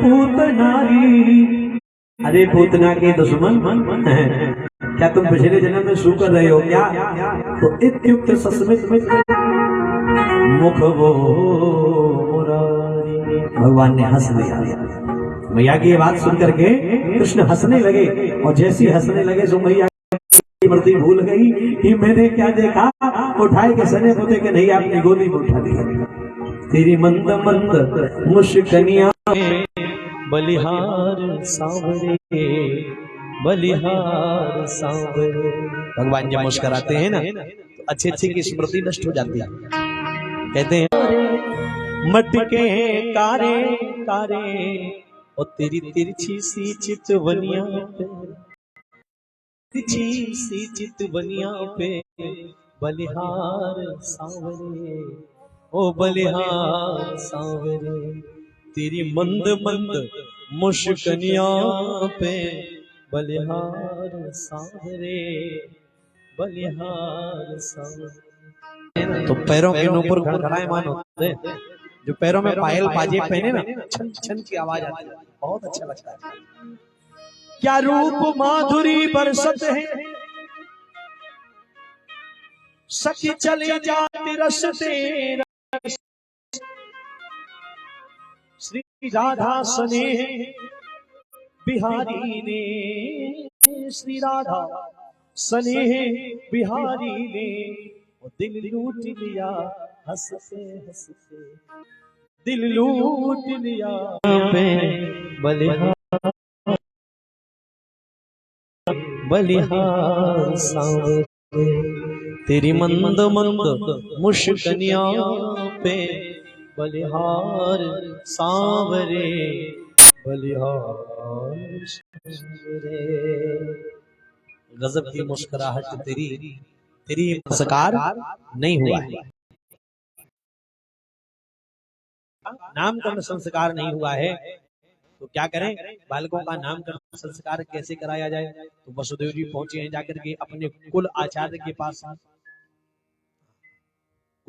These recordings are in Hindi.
पूतनारी। अरे पूतना के दुश्मन क्या तुम पिछले जन्म में शू कर रहे हो क्या? तो इत्युक्त सस्मित मुख वो मुरारी। भगवान ने हंस दिया। मैया की ये बात सुन करके कृष्ण हंसने लगे, और जैसे हंसने लगे सो मैया प्रति भूल गई कि मैंने क्या देखा। उठाए के सने पोते के नहीं, आपने गोदी में उठा लिया। तेरी मंद मंद मुस्कनिया बलिहार सांवरे, बलिहार सांवरे। भगवान जब मुस्कुराते हैं ना तो अच्छे अच्छे की स्मृति नष्ट हो जाती है। कहते हैं मटके कारे कारे और तेरी तिरछी सी चितवनिया पे, तिरछी सी चितवनिया पे बलिहार सांवरे, ओ बलिहार सांवरे। तेरी मंद मंद मुस्कनिया पे बलिहार सांवरे, बलिहार सांवरे। तो पैरों के ऊपर खड़खड़ायमान होते हैं, जो पैरों में पायल पाजे पहने ना, छन छन की आवाज आती है, बहुत अच्छा लगता है। क्या रूप माधुरी बरसत है, सखी चले जाती रसते। श्री राधा स्नेह बिहारी ने, श्री राधा स्नेह बिहारी ने दिल लूट लिया हंसते हंसते, दिल लूट लिया बलिहार बलिहार सांवरे। तेरी मंद मंद मुस्कनिया पे बलिहार सांवरे, बलिहार सांवरे। गजब की मुस्कुराहट तेरी, तेरी संस्कार नहीं हुआ है, नामकरण संस्कार नहीं हुआ है। तो क्या करें, बालकों का नामकरण संस्कार कैसे कराया जाए? तो वसुदेव जी पहुंचे हैं जाकर के अपने कुल आचार्य के पास,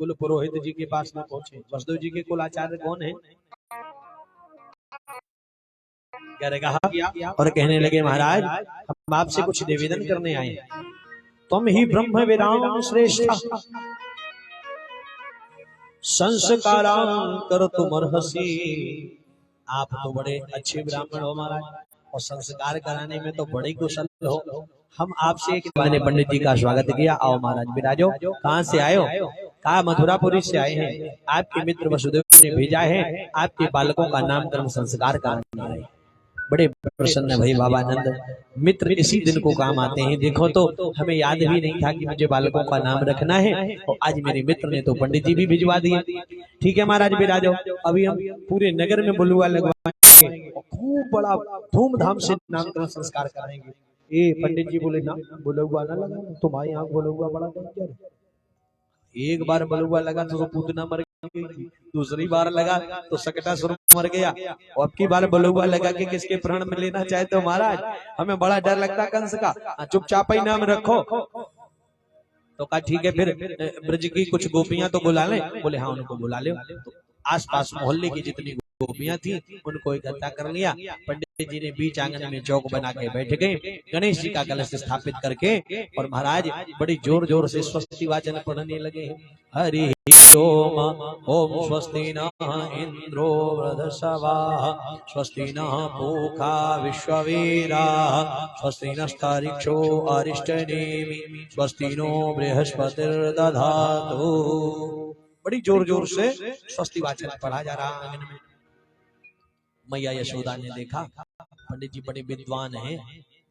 कुल पुरोहित जी के पास में पहुंचे। वसुदेव जी के कुल आचार्य कौन है? कहा और कहने लगे महाराज हम आपसे कुछ निवेदन करने आए हैं। तुम ही ब्रह्म विराम श्रेष्ठ संस्कारां कर तुम अर्हसि। आप तो बड़े अच्छे ब्राह्मण हो महाराज, और संस्कार कराने में तो बड़े कुशल हो। हम आपसे एक पंडित जी का स्वागत किया, आओ महाराज विराजो। कहाँ से आए हो? कहा मथुरापुरी से आए हैं, आपके मित्र वसुदेव ने भेजा है आपके बालकों का नामकरण संस्कार कराने आए। बड़े प्रसन्न भाई बाबा नंद, मित्र इसी दिन को काम आते हैं। देखो तो हमें याद भी नहीं था कि मुझे बालकों का नाम रखना है, और आज मेरे मित्र ने तो पंडित जी भी भिजवा दिए। ठीक है महाराज विराजो। अभी हम पूरे नगर में बुलुआ लगवाएंगे और खूब बड़ा धूमधाम से नामकरण संस्कार करेंगे। ये पंडित जी बोले ना बुलुआ ना लगा, तुम्हारे यहाँ बुलुआ बड़ा डेंजर। एक बार बुलुआ लगा तो पूतना मर गई, दूसरी बार लगा तो सकटा सुर मर गया, और अब की बार बुलुआ लगा के किसके प्राण में लेना चाहे तो महाराज हमें बड़ा डर लगता कंस का। चुपचाप ही नाम रखो। तो कहा ठीक है, फिर ब्रज की कुछ गोपियां तो बुला लें। बोले हाँ उनको बुला ले। तो आसपास मोहल्ले की जितनी गोपियां थी उनको इकट्ठा कर लिया। पंडित जी ने बीच आंगन में चौक बना के बैठ गए, गणेश जी का कलश स्थापित करके, और महाराज बड़ी जोर जोर से स्वस्ति वाचन पढ़ने लगे। हरि ओम ओम स्वस्ति न इंद्रो वृधश्रवाः स्वस्ति न पूषा विश्ववेदाः स्वस्ति नस्तारिक्षो अरिष्टनेमि स्वस्ति नो बृहस्पतिर्दधातु। बड़ी जोर जोर से स्वस्ति वाचन पढ़ा जा रहा आंगन में। मैया यशोदा ने देखा पंडित जी बड़े विद्वान हैं,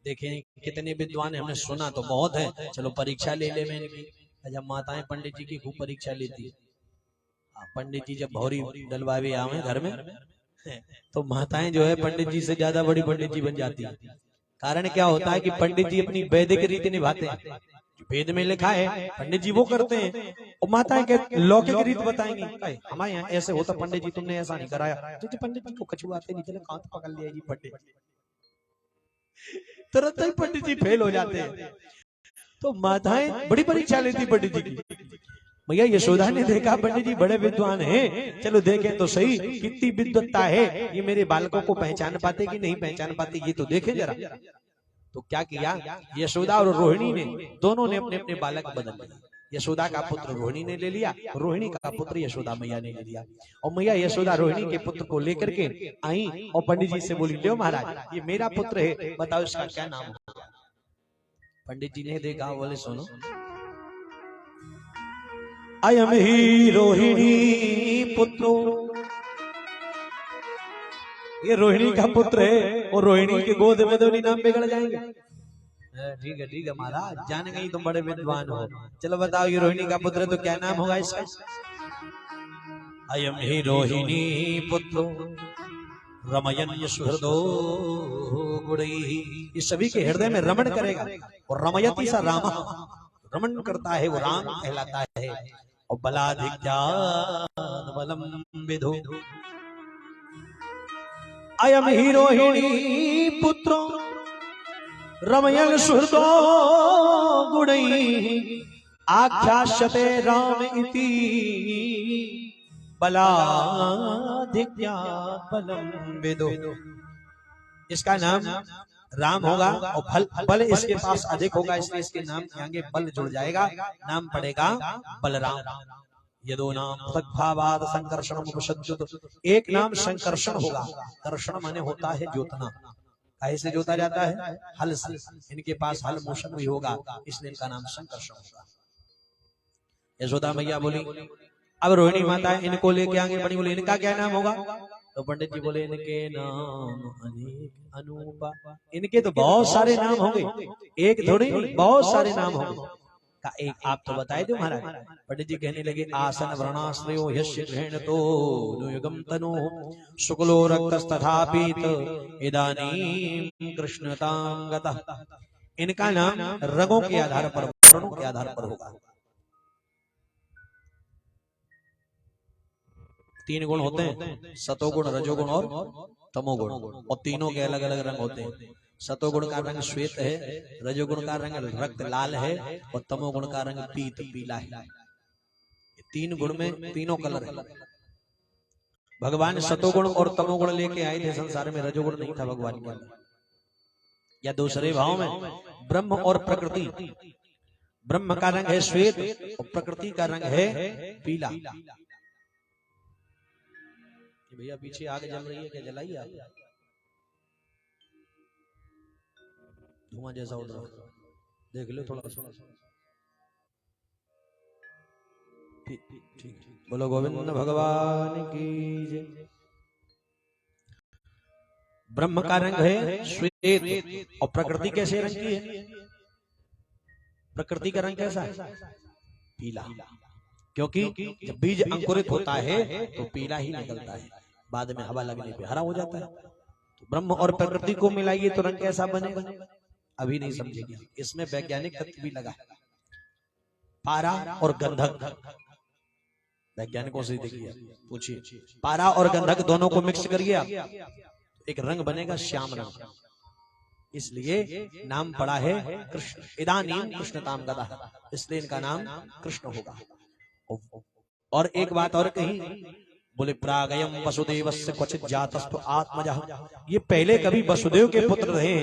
देखें कितने विद्वान हैं, हमने सुना तो बहुत है, चलो परीक्षा ले ले मैंने की। जब माताएं पंडित जी की खूब परीक्षा लेती है, पंडित जी जब भौरी डलवावे आवे घर में तो माताएं जो है पंडित जी से ज्यादा बड़ी पंडित जी बन जाती है। कारण क्या होता है कि पंडित जी अपनी वैदिक रीति निभाते हैं, वेद में लिखा है पंडित जी वो करते हैं, और माताएं लौकिक रीत बताएंगी। हमारे यहाँ ऐसे होता पंडित जी तुमने ऐसा नहीं कराया, तो पंडित जी को कछुआते नहीं चले कांत पकड़ लिया जी पंडित, तुरंत ही पंडित जी फेल हो जाते हैं। तो माताएं बड़ी परीक्षा लेती पंडित जी की। भैया यशोदा ने देखा पंडित जी बड़े विद्वान हैं, चलो देखें तो सही कितनी विद्वत्ता है, ये मेरे बालकों को पहचान पाते कि नहीं पहचान पाते, ये तो देखें जरा। तो क्या किया, यशोदा और रोहिणी ने दोनों ने अपने अपने बालक बदल लिए। यशोदा का पुत्र रोहिणी ने ले लिया, रोहिणी का पुत्र यशोदा मैया ने ले लिया। और मैया यशोदा रोहिणी के पुत्र को लेकर के आई और पंडित जी से बोली, लो महाराज ये मेरा पुत्र है, बताओ इसका क्या नाम होगा। पंडित जी ने देखा, बोले सुनो, अयम ही रोहिणी पुत्रो, ये रोहिणी का पुत्र है और रोहिणी के गोद में दोनों नाम बिगड़ जाएंगे। ठीक है महाराज, जान गई तुम बड़े विद्वान हो, चलो बताओ ये रोहिणी का पुत्र है तो क्या नाम होगा इसका। अयम ही रोहिणी पुत्रो रमयन सुहृदो गुणैहि, ये सभी के हृदय में रमण करेगा। और रमयति सा राम, रमण करता है वो राम कहलाता है। और बलाधिक्यात् बलम विदो, अयम ही रोहिणी पुत्रो रमयन् सुहृदो गुणैः आख्यास्यते राम इति बलाधिक्यात् बलम विदो। इसका नाम राम होगा और बल इसके पास अधिक होगा, इसलिए इसके नाम के आगे बल जुड़ जाएगा, नाम पड़ेगा बलराम। यदो नाम सद्भावाद संकर्षण उपसज्जुत, एक नाम संकर्षण होगा, कर्षण माने होता है जोतना, ऐसे जोता जाता है हल से, इनके पास हल मोशन भी होगा, इसलिए इनका नाम संकर्षण होगा। यशोदा मैया बोली, अब रोहिणी माता इनको लेके आगे बढ़ी, बोले इनका क्या नाम होगा। तो पंडित जी बोले, इनके नाम अनेक अनूपा, इनके तो बहुत सारे नाम होंगे, एक थोड़ी बहुत सारे नाम होंगे। का एक आप तो बताए दो महाराज। पंडित जी कहने लगे, आसन व्रणाश्रयो यस्य गृह्णतो नुयुगम तनु शुक्लो रक्तस्तथा पीत इदानीं कृष्णतां गतः। इनका नाम रंगों के आधार पर, वर्णों के आधार पर होगा। तीन गुण होते हैं, सतोगुण, रजोगुण और तमोगुण, और तीनों के अलग अलग रंग होते हैं। सतोगुण का रंग श्वेत है, रजोगुण का रंग रक्त लाल है, और तमोगुण का रंग पीत पीला है। तीन गुण में तीनों कलर है। भगवान सतोगुण और तमोगुण लेके आए थे संसार में, रजोगुण नहीं था भगवान के अंदर। या दूसरे भाव में ब्रह्म और प्रकृति, ब्रह्म का रंग है श्वेत और प्रकृति का रंग है पीला। भैया पीछे आग जल रही है, क्या जलाई आप? धुआं जैसा उड़ रहा है, देख लो थोड़ा सा। ठीक, बोलो गोविंद भगवान की जय। ब्रह्म का रंग है श्वेत और प्रकृति कैसे रंग की है? प्रकृति का रंग कैसा है? पीला, क्योंकि जब बीज अंकुरित होता है तो पीला ही निकलता है, बाद में हवा लगने पे हरा हो जाता है। तो ब्रह्म और प्रकृति को मिलाइए तो रंग कैसा बनेगा? अभी नहीं समझेंगे, इसमें वैज्ञानिक तत्व भी लगा है। पारा और गंधक, वैज्ञानिकों से देखिए, पूछिए, पारा और गंधक दोनों को मिक्स करिए आप, एक रंग बनेगा श्याम रंग। इसलिए नाम पड़ा है कृष्ण, इदानीं कृष्णतां गतः, इसलिए इनका नाम कृष्ण होगा। और एक बात और कही, बोले प्रागयम वसुदेवस्य क्वचित जातस्तु आत्मजः, ये पहले कभी वसुदेव के पुत्र रहे,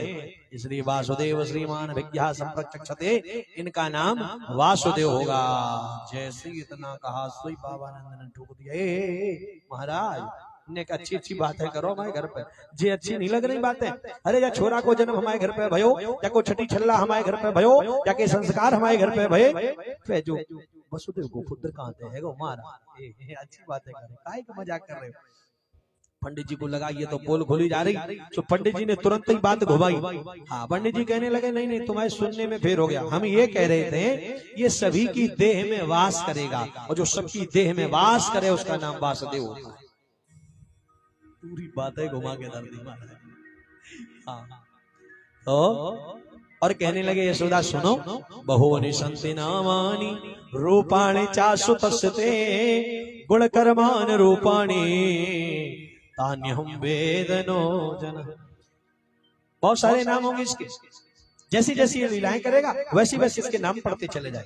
इसलिए वासुदेव श्रीमान विज्ञा संप्रचक्षते, इनका नाम वासुदेव होगा। जैसे इतना कहा सोई बाबानंद ने ठोक दिया। महाराज ने अच्छी अच्छी बातें करो हमारे घर पे, जे अच्छी नहीं लग रही बातें। अरे या छोरा को जन्म हमारे घर पे भयो, या को छठी छल्ला हमारे घर पे भयो, या के संस्कार हमारे घर पे भये, जो वसुदेव को पुत्र कहते हैं मारा, अच्छी बातें कर रहे, काहे का मजाक कर रहे हो। पंडित जी को लगा ये तो पोल खुली जा रही, तो पंडित जी ने तुरंत ही बात घुमाई। हाँ, पंडित जी कहने लगे, नहीं तुम्हारे सुनने में फेर हो गया, हम ये कह रहे थे ये सभी की देह में वास करेगा, और जो सबकी देह में वास करे उसका नाम वासुदेव होता है। पूरी बातें घुमा के दर दी। हाँ, तो और कहने लगे, यशोदा सुनो, बहूनि सन्ति नामानि रूपाणि चासु तस्ते गुण कर्मान रूपाणि तान्यहं वेदनो जन। बहुत सारे नाम होंगे इसके, जैसी जैसी ये लीलाएं करेगा वैसी वैसी इसके नाम पढ़ते चले जाए।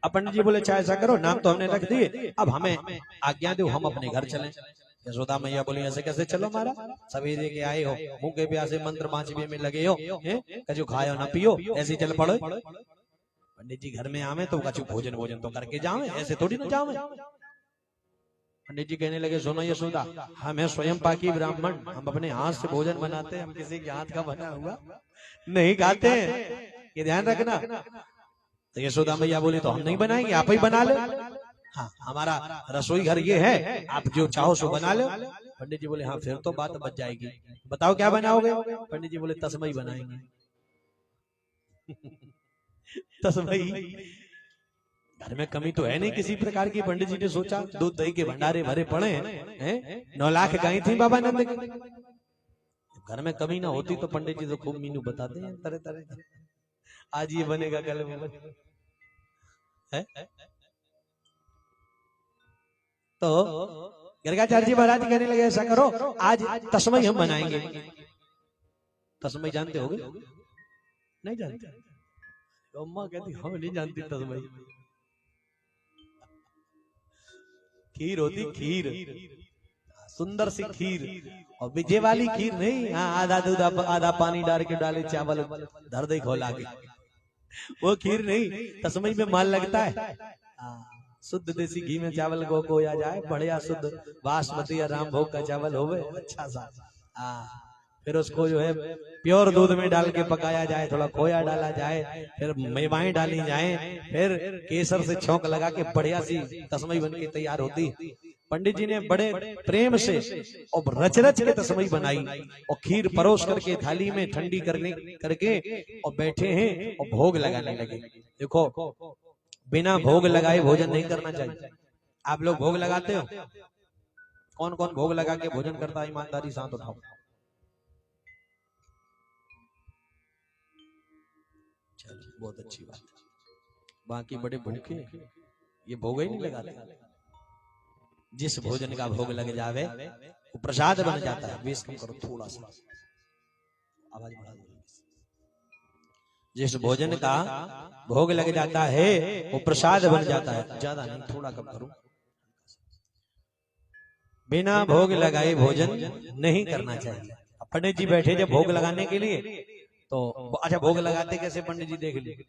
अब पंडित जी बोले चाहे ऐसा करो, नाम तो हमने रख दिए, अब हमें आज्ञा दो, हम अपने घर चलें। यशोदा मैया बोली ऐसे कैसे चलो मारा, सवेरे के आए हो, मुंह के प्यासे मंत्र बांचबे में लगे हो, कछु खाओ ना पियो, ऐसे चल पड़ो। पंडित जी घर में आवे तो कछु भोजन भोजन तो करके जावे, ऐसे थोड़ी ना जावे। पंडित जी कहने लगे सुनो यशोदा, हम है स्वयं पाकी ब्राह्मण, हम अपने हाथ से भोजन बनाते हैं, हम किसी के हाथ का बना हुआ नहीं खाते हैं, ये ध्यान रखना। तो यशोदा मैया बोली तो हम नहीं बनाएंगे, आप ही बना ले। हाँ, हमारा रसोई घर ये है, आप जो चाहो सो बना लो। पंडित जी बोले हाँ फिर तो बात बच जाएगी, बताओ क्या बनाओगे। पंडित जी बोले तस्मई बनाएंगे। तस्मई, घर में कमी तो है नहीं किसी प्रकार की। पंडित जी ने सोचा दूध दही के भंडारे भरे पड़े हैं, 9 लाख गाय थी बाबा नंद के, घर में कमी ना होती तो पंडित जी तो खूब मीनू बताते हैं तरह तरह, आज ये बनेगा कल वो है। तो गर्गाचार्य जी महाराज कहने लगे ऐसा करो आज तस्मई हम बनाएंगे। तस्मई जानते होगे? नहीं जानते? अम्मा कहती हम नहीं जानती तस्मई। खीर होती खीर, सुंदर सी खीर, और विजय वाली खीर नहीं, हाँ आधा दूध आधा पानी डाल के डाले चावल धर दे खोला के, वो खीर नहीं। तस्मई में माल लगता है, शुद्ध देसी घी में चावल को कोया जाए, बढ़िया शुद्ध बासमती या राम भोग का चावल होवे अच्छा सा, फिर उसको जो है प्योर दूध में डाल के पकाया जाए, थोड़ा खोया डाला जाए, फिर मेवाएं डाली जाए, फिर केसर से छौंक लगा के बढ़िया सी तस्मई बन के तैयार होती। पंडित जी ने बड़े प्रेम से और रच रच के तस्मई बनाई और खीर परोस करके थाली में ठंडी करके और बैठे हैं और भोग लगाने लगे। देखो बिना भोग लगाए भोजन नहीं करना चाहिए। आप लोग भोग लगाते हो? कौन कौन भोग लगा के भोजन करता है? ईमानदारी साथ उठाओ। चलो बहुत अच्छी बात। बाकी बड़े भूखे ये भोग ही नहीं लगाते। जिस भोजन का भोग लग जावे वो प्रसाद बन जाता है। बेस कम करो थोड़ा सा, आवाज बढ़ा दो। जिस भोजन का भोग लग जाता है वो प्रसाद बन जाता है। ज्यादा नहीं, थोड़ा कम करो। बिना भोग लगाए भोजन नहीं करना चाहिए। पंडित जी बैठे जब भोग लगाने के लिए तो अच्छा भोग लगाते कैसे पंडित जी देख लीजिए।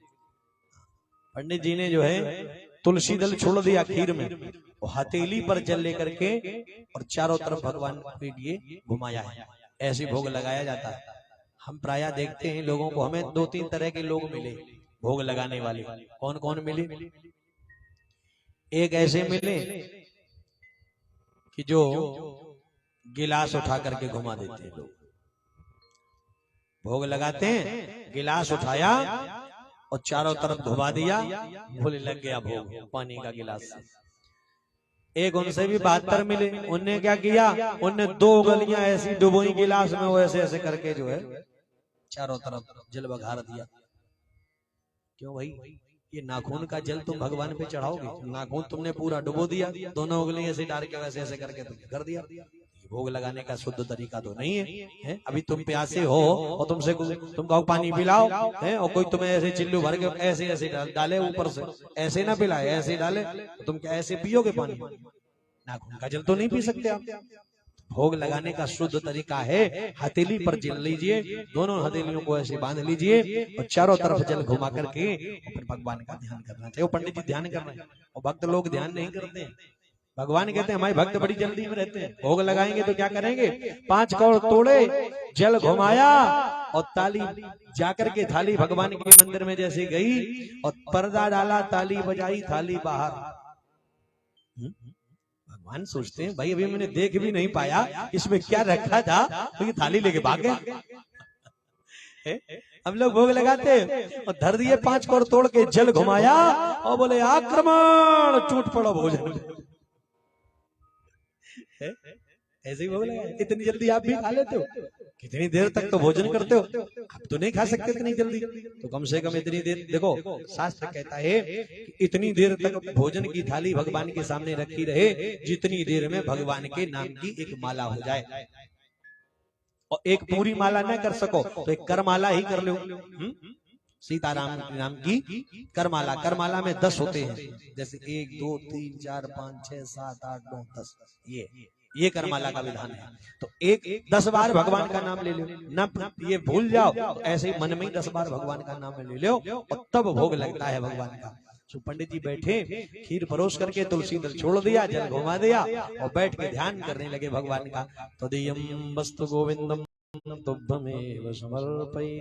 पंडित जी ने जो है तुलसी दल छोड़ दिया खीर में, वो हथेली पर जल लेकर के और चारों तरफ भगवान के लिए घुमाया है। ऐसे भोग लगाया जाता है। हम प्रायः देखते हैं लोगों को, हमें 2-3 तरह के लोग मिले भोग लगाने वाले। कौन कौन मिले? एक ऐसे मिले कि जो गिलास उठा करके घुमा देते हैं। लोग भोग लगाते हैं, गिलास उठाया और चारों तरफ घुमा दिया, बोले लग गया भोग पानी का गिलास से। एक उनसे भी 72 मिले, उनने क्या किया, उनने 2 गलियां ऐसी डुबोई गिलास में, वो ऐसे ऐसे करके जो है चारों तरफ जल बघार दिया। क्यों भाई, ये नाखून का जल तुम भगवान पे चढ़ाओगे? नाखून तुमने पूरा डुबो दिया, दोनों उंगली ऐसे डाल के वैसे ऐसे करके तुम कर दिया। भोग लगाने का शुद्ध तरीका तो नहीं है। अभी तुम प्यासे हो और तुमसे तुम कहो पानी पिलाओ है, और कोई तुम्हें ऐसे चिल्लू भर के ऐसे ऐसे डाले ऊपर से, ऐसे ना पिलाए, ऐसे डाले तो तुम क्या ऐसे पियोगे पानी? नाखून का जल तो नहीं पी सकते आप। भोग लगाने का शुद्ध तरीका है, हथेली पर जल लीजिए, दोनों हथेलियों को ऐसे बांध लीजिए और चारों तरफ जल घुमा करके फिर भगवान का ध्यान करना चाहिए। वो पंडित जी ध्यान कर रहे हैं और भक्त लोग ध्यान नहीं करते हैं। भगवान कहते हैं हमारे भक्त बड़ी जल्दी में रहते हैं। भोग लगाएंगे तो क्या करेंगे, 5 कौड़ तोड़े, जल घुमाया और ताली जाकर के थाली भगवान के मंदिर में जैसे गई और पर्दा डाला, ताली बजाई, थाली बाहर। भगवान सोचते हैं भाई अभी मैंने देख भी नहीं पाया इसमें क्या रखा था, तो ये थाली लेके भाग गया। हम लोग भोग लगाते और धर दिए, 5 कौड़ तोड़ के जल घुमाया और बोले आक्रमण, टूट पड़ो भोजन। ऐसे ही भोग लगाया। इतनी जल्दी आप भी खा लेते हो? कितनी देर तक तो भोजन करते हो? आप तो नहीं खा सकते इतनी जल्दी, तो कम से कम इतनी देर। देखो शास्त्र कहता है कि इतनी देर तक भोजन की थाली भगवान के सामने रखी रहे जितनी देर में भगवान के नाम की एक माला हो जाए। और एक पूरी माला न कर सको तो एक कर माला ही कर लो। सीताराम नाम की करमाला। करमाला में 10 होते हैं, जैसे 1 2 3 4 5 6 7 8 9 10, ये करमाला का विधान है। तो 10 बार भगवान का नाम ले लो, न ये भूल जाओ तो ऐसे ही मन में 10 बार भगवान का नाम ले लो और तब भोग लगता है भगवान का। तो पंडित जी बैठे, खीर परोस करके तुलसी दल छोड़ दिया, जल घुमा दिया और बैठ के ध्यान करने लगे भगवान का। तदीयं वस्तु गोविंदम तुभ्यमेव समर्पये।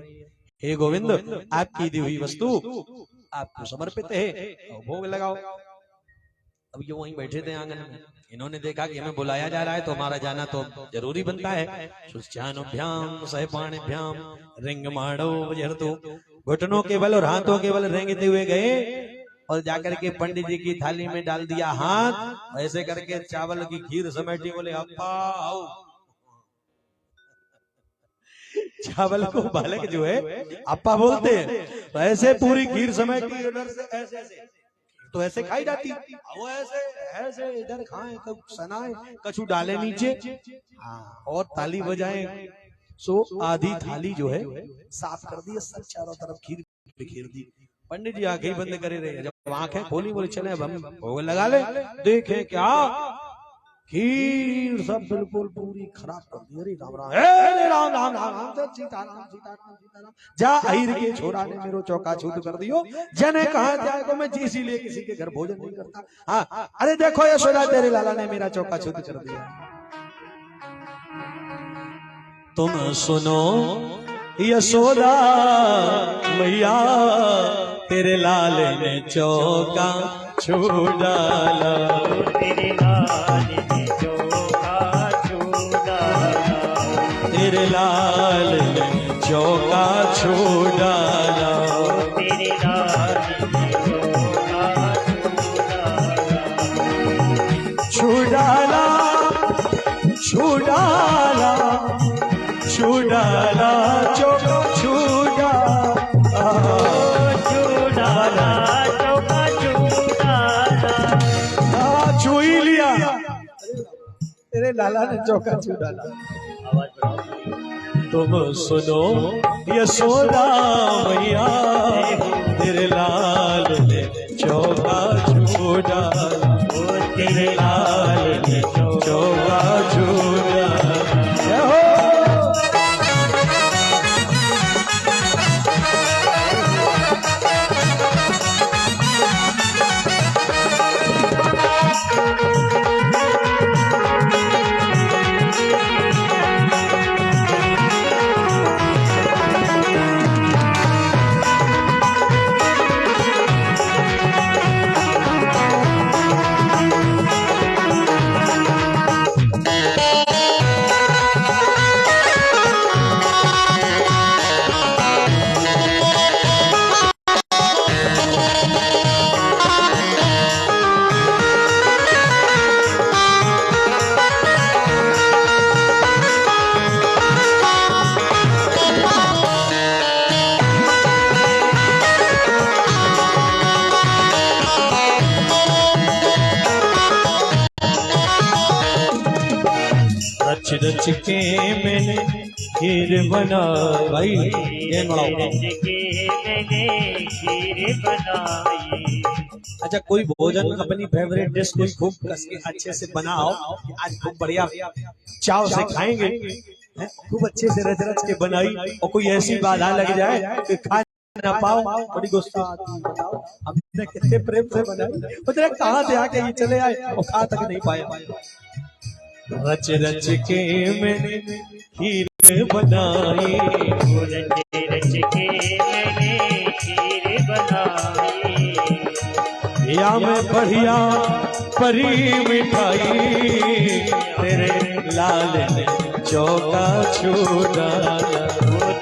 हे गोविंद, आपकी दी हुई वस्तु आपको समर्पित है, और भोग लगाओ। अब ये वहीं बैठे थे आंगन में, इन्होंने देखा कि हमें बुलाया जा रहा है तो हमारा जाना तो जरूरी बनता है। सुचानुभ्याम सहपाणिभ्याम रिंगमाणो वजहतु, घुटनों के बल और हाथों के बल रेंगते हुए गए और जाकर के पंडित जी की थाली में डाल दिया हाथ, ऐसे करके चावल की खीर समेटी, बोले अप्पा आओ। चावल को बालक जो है अप्पा बोलते हैं, तो ऐसे पूरी खीर समेटी उधर से ऐसे तो ऐसे खाई जाती, वो ऐसे ऐसे इधर खाएं, कब सनाए, कछु डाले नीचे, और ताली बजाएं। सो आधी थाली जो है साफ कर दी, सब चारों तरफ खीर बिखेर दी। पंडित जी आंखें बंद करे रहे, जब आंखें खोली बोले चले अब हम भोग लगा ले। देखे क्या खीर सब बिल्कुल पूरी खराब कर दी। अरे राम राम, हे राम राम राम राम, सीताराम सीताराम सीताराम, जा अहिर के छोरा ने मेरो चौका छूत कर दियो। जने कहा जाए को मैं इसीलिए किसी के घर भोजन नहीं करता। हाँ, अरे देखो यशोदा, तेरे लाला ने मेरा चौका छूत कर दिया। तुम सुनो यशोदा मैया, तेरे लाल ने चौका छू डाला, तेरे लाल ने चौका छू डाला, तेरे लाल ने चौका छू डाला, तेरे लाल ने चौका छू डाला, छू डाला, छू डाला, चौका छू डाला, छू डाला, चौका छू डाला, छू ही लिया, तेरे लाला ने चौका छू डाला। तुम सुनो यशोदा मैया, तेरे लाल ने चौका छू डाला, तेरे लाल ने चौका छू डाला। रच के मैंने खीर बनाई, भाई ये खीर बनाई। अच्छा, कोई भोजन अपनी फेवरेट डिश कोई खूब कस के अच्छे से बनाओ, आज खूब बढ़िया चाव से खाएंगे, खूब अच्छे से रच रच के बनाई, और कोई ऐसी बाधा लग जाए कि खा ना पाओ, बड़ी गुस्सा आती है। बताओ हमने कितने प्रेम से बनाई, पता कहाँ से आके ये चले आए और खा तक नहीं पाया। रच रच के मैंने खीर बनाई, रच के मैंने खीर बनाई, या मैं बढ़िया परी मिठाई, तेरे लाल ने चौका छू डाला,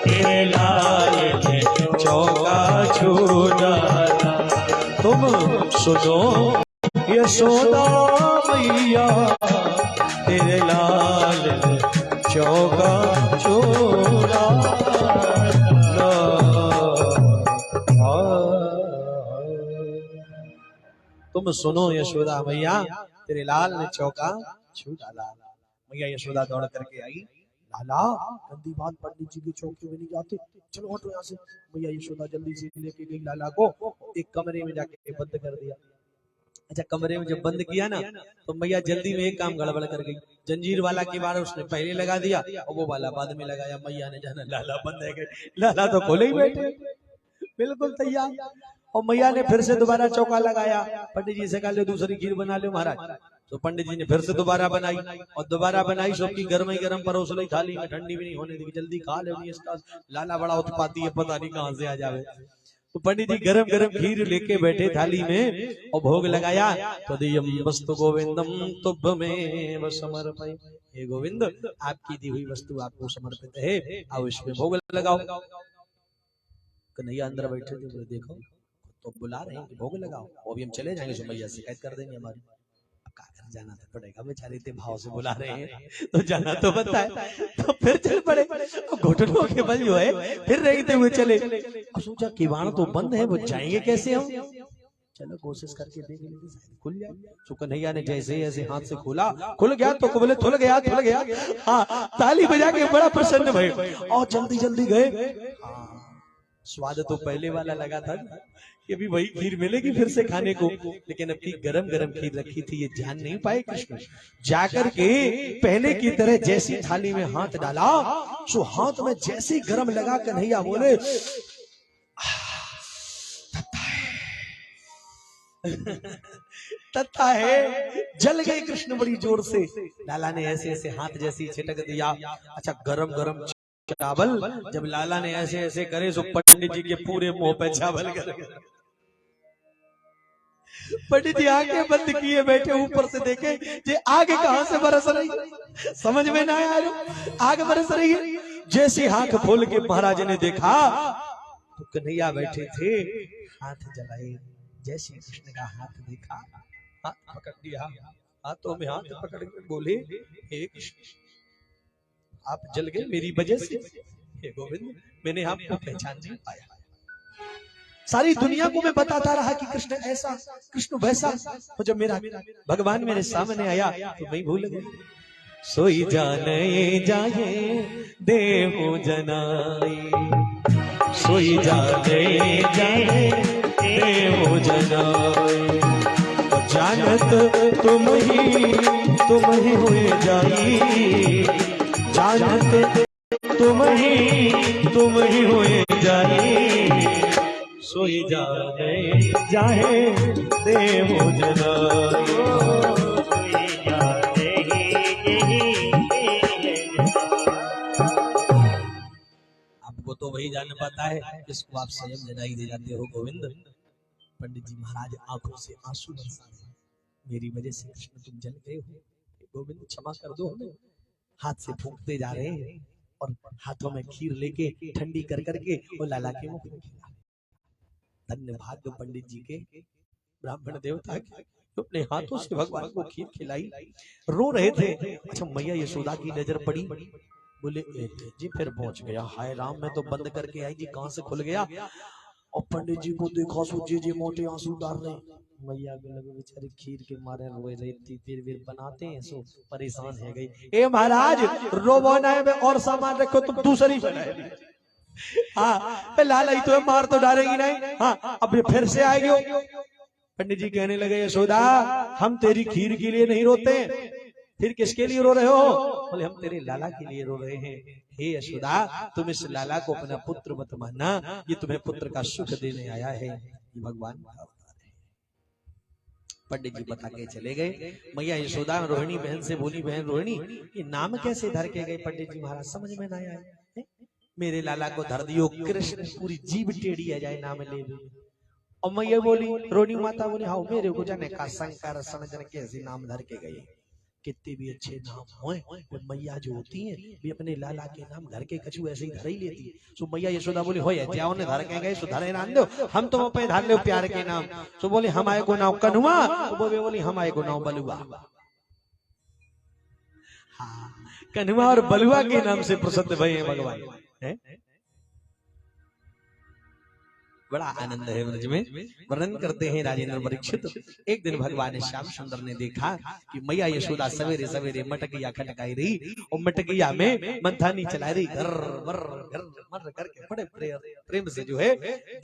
तेरे लाल ने चौका छू डाला। तुम सुनो यशोदा मैया, तेरे लाल ने चौका छू डाला। तुम सुनो यशोदा मैया, तेरे लाल ने चौका छू डाला। मैया यशोदा दौड़ करके आई, लाला गंदी बात, पंडित जी की चौकी में नहीं जाते, चलो हटो यहाँ से। मैया यशोदा जल्दी से लेके गई लाला को, एक कमरे में जाके बंद कर दिया। अच्छा, कमरे में जब बंद किया ना तो मैया जल्दी में एक काम गड़बड़ कर गई। जंजीर वाला किवाड़ उसने पहले लगा दिया और वो वाला बाद में लगाया। मैया ने जाना लाला बंद है गए, लाला तो खोले ही बैठे बिल्कुल तैयार। और मैया ने फिर से दोबारा चौका लगाया। पंडित जी से कहा लो दूसरी खीर बना लो महाराज। तो पंडित जी ने फिर से दोबारा बनाई और दोबारा बनाई, सबकी गर्म ही गर्म परोस ली थाली में, ठंडी भी नहीं होने दी, जल्दी खा ले। इसका लाला बड़ा उत्पाती है, पता नहीं कहां से आ जावे। तो पंडित जी गरम गरम खीर लेके बैठे थाली में और भोग लगाया। तो दियम वस्तु गोविंदम तुभ्यमेव समर्पय, हे गोविंद आपकी दी हुई वस्तु आपको समर्पित है, आओ इसमें भोग लगाओ। कन्हैया अंदर बैठे थे, बोले देखो तो बुला रहे हैं कि भोग लगाओ, वो भी हम चले जाएंगे, सुमैया शिकायत कर देंगे हमारी। अब क्या कर, जाना तो पड़ेगा, बेचारे इतने भाव से बुला रहे हैं तो जाना तो बनता है। तो फिर चल पड़े, घुटनों के बल जो है फिर रहते हुए चले। अब सोचा किवाड़ तो बंद है, वो जाएंगे कैसे हम, चलो कोशिश करके देख लेंगे खुल जाए। तो कन्हैया ने जैसे ऐसे हाथ से खोला, खुल गया तो बोले खुल गया खुल गया। हाँ, ताली बजा के बड़ा प्रसन्न भय और जल्दी जल्दी गए। स्वाद तो पहले वाला लगा था कि अभी वही खीर मिलेगी फिर से खाने को, लेकिन अब की गरम गरम खीर रखी थी, ये जान नहीं पाए कृष्ण। जाकर के पहले की तरह जैसी थाली में हाथ डाला, सो हाथ में जैसी गरम लगा, कन्हैया बोले तत्ता है, जल गई कृष्ण बड़ी जोर से। लाला ने ऐसे ऐसे हाथ जैसी छिटक दिया। अच्छा, गरम गरम चावल जब लाला ने ऐसे ऐसे करे, सो पंडित जी के पूरे मुंह पे चावल कर। पंडित जी आंखें बंद किए बैठे, ऊपर से देखे जे आगे कहां से बरस रही, समझ में ना आया, आगे बरस रही है। जैसे आंख खोल के महाराज ने देखा तो कन्हैया बैठे थे, हाथ जलाए। जैसे कृष्ण का हाथ देखा, हाथ पकड़ लिया, हाथों में हाथ पकड़ के बोले हे कृष्ण आप जल गए मेरी वजह से, हे गोविंद मैंने आपको पहचान नहीं पाया। सारी दुनिया को मैं बताता रहा कि कृष्ण ऐसा कृष्ण वैसा, तो जब मेरा भगवान मेरे सामने आया तो मैं भूल गया। सोई जाने जाए देहु जनाई, सोई जाने जाए देहु जनाई, जानत तुम ही हुए जाई, जानत तुम ही हुए जाई, सोई जाने जाए देहु जनाई। आपको तो वही जान पाता है जिसको आप स्वयं जनाई दे जाते हो गोविंद। पंडित जी महाराज आंखों से आंसू बरसा रहे, मेरी वजह से कृष्ण तुम जल गए हो, गोविंद क्षमा कर दो हमें। हाथ से फूंकते जा रहे हैं और हाथों में खीर लेके ठंडी कर करके वो लाला के मुख में खिला। धन्य भाग्य पंडित जी के, ब्राह्मण देवता के, अपने हाथों से भगवान को खीर खिलाई, रो रहे थे। अच्छा, मैया यशोदा की नजर पड़ी, बोले जी फिर पहुंच गया, हाय राम मैं तो बंद करके आई जी, कहां से खुल गया। और पंडित जी को देखा, सूझे जी मोटे आंसू डाल रहे। मैया के लगे बेचारे खीर के मारे रोए रहती, फिर बनाते हैं सो परेशान है गई। ए महाराज रोबो ना में और सामान रखो, तुम दूसरी बनाए। हाँ लाला ही तो मार तो डालेगी नहीं। हाँ अब फिर से आएगी। पंडित जी कहने लगे यशोदा हम तेरी खीर के लिए नहीं रोते, फिर किसके लिए रो रहे हो। बोले हम तेरे लाला के लिए रो रहे हैं। हे यशोदा तुम इस लाला को अपना पुत्र मत मानना, ये तुम्हें पुत्र का सुख देने आया है, ये भगवान का अवतार है। पंडित जी बता के चले गए। मैया यशोदा रोहिणी बहन से बोली, बहन रोहिणी ये नाम कैसे धर के गए। पंडित जी महाराज समझ में ना आया, मेरे लाला को धर दियो कृष्ण, पूरी जीभ टेढ़ी आ जाए नाम ले। और मैया बोली, रोहिणी माता बोली हाँ मेरे को जाने का शंकर सनजन कैसे नाम धर के गए। कितने भी अच्छे नाम हों, मैया जो होती हैं भी अपने लाला के नाम धर के कछु ऐसे ही धर ही लेती है। सो मैया यशोदा बोली हो जाओ ने धर के गए सो धरे नाम दो, हम तुम अपने धर लो प्यार के नाम। सो बोले हमारे को नाम कन्हुआ, तो बोली हमारे को नाम बलुआ। हाँ कन्हुआ और बलुआ के नाम से प्रसिद्ध भई है भगवान है। बड़ा आनंद है ब्रज में। वर्णन करते हैं राजेंद्र परीक्षित, एक दिन भगवान श्याम सुंदर ने देखा कि मैया यशोदा सवेरे सवेरे मटकिया खटकाई रही और मटकिया में मंथानी चला रही, घर मर करके बड़े प्रेम से जो है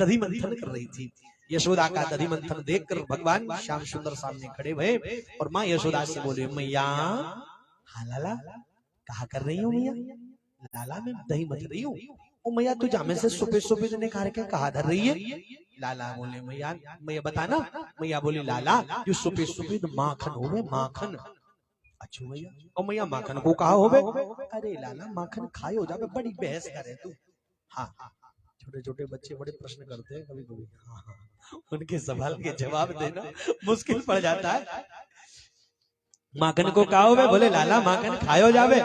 दधी मंथन कर रही थी। यशोदा का दधी मंथन देखकर भगवान श्याम सुंदर सामने खड़े हुए और माँ यशोदा से बोले, मैया हाँ लाला कहा कर रही हूँ मैया? लाला मैं दही मथ रही हूँ। ओ मैया तू जामे से सुपे सुपे ने कहा धर रही है? लाला बोले मैया मैया बताना। मैया बोली लाला जो सुपे सुपे माखन होवे माखन। अच्छा मैया और मैया माखन को कहा होवे? अरे लाला माखन खाए हो जावे, बड़ी बहस करे तू। हाँ छोटे छोटे बच्चे बड़े प्रश्न करते हैं कभी कभी, हाँ उनके सवाल के जवाब देना मुश्किल पड़ जाता है। माखन को कहा होवे? बोले लाला माखन खायो जावे।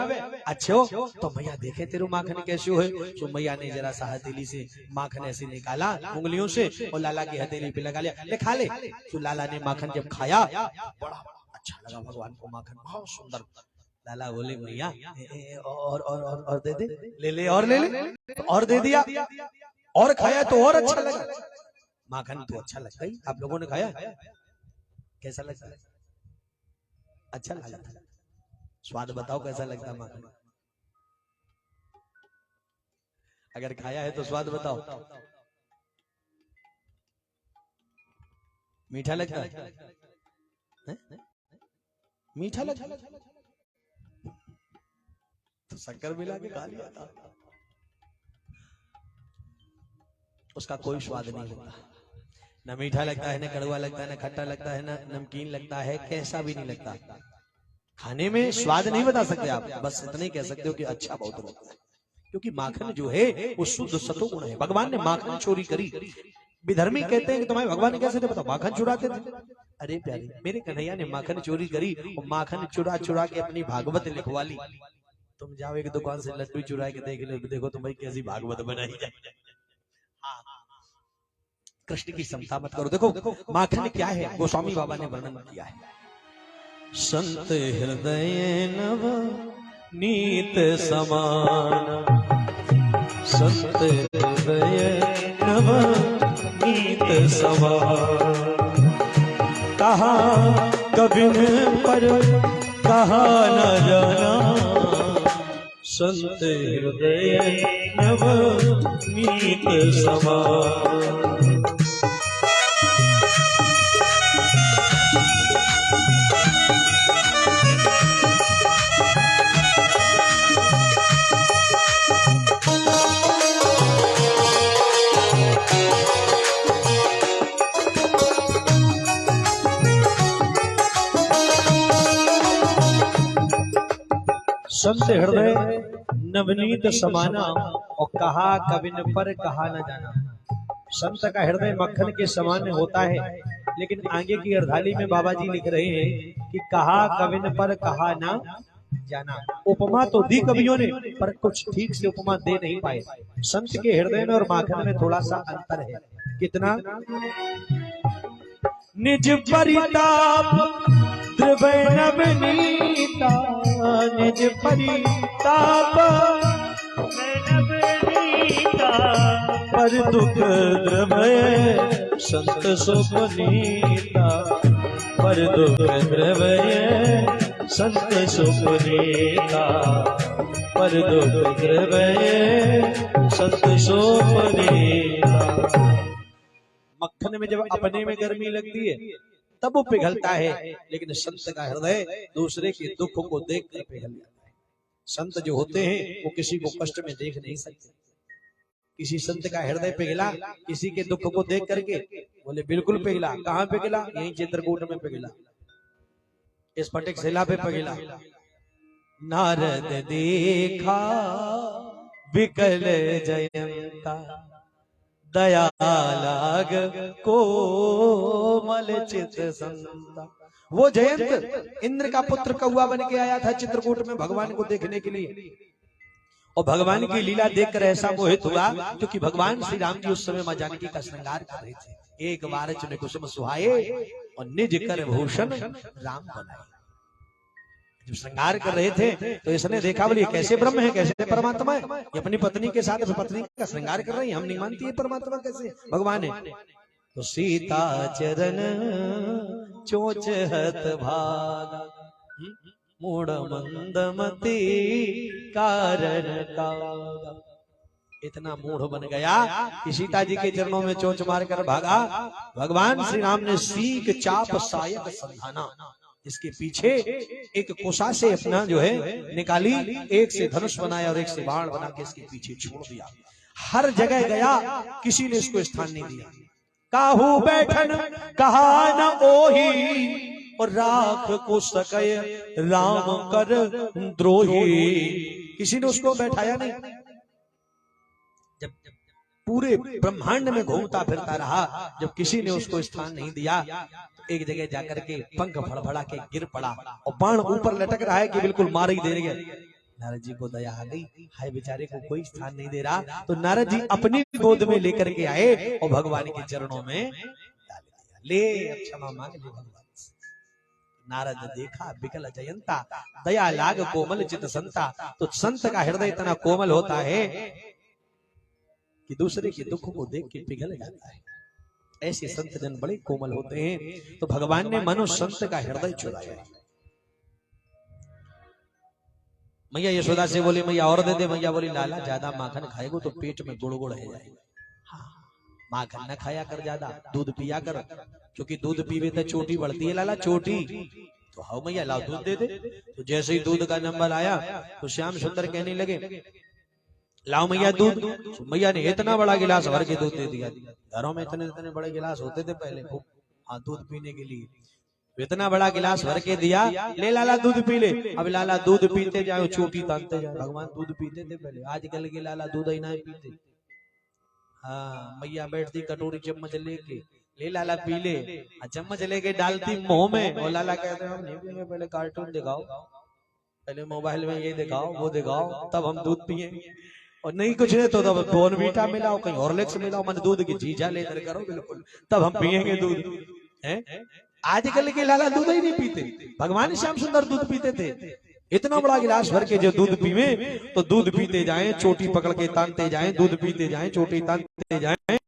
अच्छो तो मैया देखे तेरू माखन कैसे हो? तो मैया ने जरा सा हथेली से माखन ऐसे निकाला उंगलियों से और लाला की हथेली पे लगा लिया, ले खा ले। तो लाला ने माखन जब खाया बड़ा अच्छा लगा भगवान को माखन, बहुत सुंदर। लाला बोले मैया और दे दे, ले ले और ले ले, और दे दिया और खाया तो और अच्छा लगा। माखन तो अच्छा लगता ही, आप लोगों ने खाया कैसा लगता है? अच्छा लगा था। स्वाद बताओ कैसा लगता माखन? अगर खाया है तो स्वाद बताओ। मीठा लगता है? मीठा लगता तो शक्कर मिला के खा लिया था, उसका कोई स्वाद नहीं होता। न मीठा लगता है, न कड़वा लगता है, न खट्टा लगता है, न नमकीन लगता है, कैसा भी नहीं लगता। खाने में स्वाद नहीं बता सकते आप, बस इतना ही कह सकते हो कि अच्छा बहुत लगता है। क्योंकि माखन जो है वो शुद्ध सतोगुण है। भगवान ने माखन चोरी करी। विधर्मी कहते हैं कि तुम्हारे भगवान कैसे थे बताओ? माखन चुराते थे। अरे प्यारे मेरे कन्हैया ने माखन चोरी करी और माखन चुरा चुरा के अपनी भागवत लिखवा ली। तुम जाओ एक दुकान से लड्डू चुरा के देख लो, देखो तुम्हारी कैसी भागवत बनाई जाए। कृष्ण की समता मत करो। देखो माखन क्या है, गोस्वामी बाबा ने वर्णन किया है। संत हृदय नव नीत समान, संत हृदय नव नीत समान। कहा कबिन पर कहा न जाना, संत हृदय नव नीत समान। संत हृदय नवनीत समाना और कहा कविन पर कहा न जाना। संत का हृदय मक्खन के समान होता है, लेकिन आगे की अर्धाली में बाबा जी लिख रहे हैं कि कहा कविन पर कहा न जाना। उपमा तो दी कवियों ने पर कुछ ठीक से उपमा दे नहीं पाए। संत के हृदय में और माखन में थोड़ा सा अंतर है। कितना? निज परिताप द्रवय नवनीता, निज परिताप नवनीता, पर दुख द्रवय संत सुपुनीता, पर दुख द्रवय संत सुपुनीता, पर दुख द्रवय संत सुपुनीता। मक्खन में जब अपने में गर्मी लगती है तब वो पिघलता है, लेकिन संत का हृदय दूसरे के दुख को देख कर पिघल जाता है। संत जो होते हैं वो किसी को कष्ट में देख नहीं सकते। किसी संत का हृदय पिघला किसी के दुख को देख करके? बोले बिल्कुल पिघला। कहाँ पिघला? यहीं चित्रकूट में पिघला, इस फटिक शिला पे पिघला। नारद देखा विकल जयंता, दया लाग कोमल चित संता। वो जयंत इंद्र का पुत्र कौआ बन के आया था चित्रकूट में भगवान को देखने के लिए, और भगवान की लीला देखकर ऐसा मोहित हुआ क्योंकि भगवान श्री राम जी उस समय मां जानकी का श्रृंगार कर रहे थे। एक बार चुने कुसुम सुहाए और निज कर भूषण राम बनाए। जब श्रृंगार कर रहे थे तो इसने देखा, बोलिए कैसे ब्रह्म है, कैसे परमात्मा है, ये अपनी पत्नी के साथ पत्नी का श्रृंगार कर रही है, हम नहीं मानती है परमात्मा कैसे भगवान है। तो सीता चरण चोच हत भागा, मूढ़ मंदमती कारण का। इतना मूढ़ बन गया कि सीता जी के चरणों में चोंच मारकर भागा। भगवान श्री राम ने सीख चाप सायक संधाना, इसके पीछे एक कोसा से अपना जो है निकाली, एक से धनुष बनाया और एक से बाण बना के इसके पीछे छोड़ दिया। हर जगह गया, किसी ने इसको स्थान नहीं दिया। काहू बैठन कहा न ओही, और राख को सके राम कर द्रोही। किसी ने उसको बैठाया नहीं। जब पूरे ब्रह्मांड में घूमता फिरता रहा, जब किसी ने उसको स्थान नहीं दिया, तो एक जगह जाकर के पंख फड़फड़ा के गिर पड़ा और बाण ऊपर लटक रहा है कि बिल्कुल मार ही दे रही है। नारद जी को दया आ गई, हाय बेचारे को कोई स्थान नहीं दे रहा। तो नारद जी अपनी गोद में लेकर के आए और भगवान के चरणों में डाल दिया। ले अब क्षमा मांग ले भगवान। नारद देखा बिकल जयंता, दया लाग कोमल चित संता। तो संत का हृदय इतना कोमल होता है कि दूसरे के दुख को देख के पिघल जाता है। ऐसे संत जन बड़े कोमल होते हैं। तो भगवान ने मनो संत का हृदय चुराया। मैया यशोदा से बोली मैया और दे दे। मैया बोली लाला ज्यादा माखन खाएगो तो पेट में गुड़ गुड़ रह जाएगा। हाँ, माखन न खाया कर, ज्यादा दूध पिया कर, क्योंकि दूध पीवे तो चोटी बढ़ती है लाला, चोटी। तो हाँ मैया लाओ दूध दे दे। तो जैसे ही दूध का नंबर आया तो श्याम सुंदर कहने लगे लाओ मैया दूध। तो मैया ने इतना बड़ा गिलास भर के दूध दे दिया। घरों में इतने इतने बड़े गिलास होते थे पहले, हाँ दूध पीने के लिए। इतना बड़ा गिलास भर के दिया, ले लाला दूध पी ले। अब लाला दूध पीते जाओ, चोटी तानते जाओ। भगवान दूध पीते थे पहले, आजकल के लाला दूध ही नहीं पीते। हाँ मैया बैठती कटोरी चम्मच लेके, ले लाला पी ले। चम्मच लेके डालती मुंह में और लाला कहते हम नहीं पिएंगे, पहले कार्टून दिखाओ, पहले मोबाइल में ये दिखाओ वो दिखाओ, तब हम दूध पिएंगे। और नहीं कुछ नहीं तो तब बॉर्नवीटा मिलाओ, कहीं हॉर्लिक्स मिलाओ, मन दूध की चीजा लेकर करो बिल्कुल, तब हम पिएंगे दूध। हैं आजकल के लाला दूध ही नहीं पीते। भगवान श्याम सुंदर दूध पीते थे। इतना बड़ा गिलास भर के जो दूध पीवे तो दूध पीते जाएं, चोटी पकड़ के तानते जाएं, दूध पीते जाएं, चोटी तानते जाएं।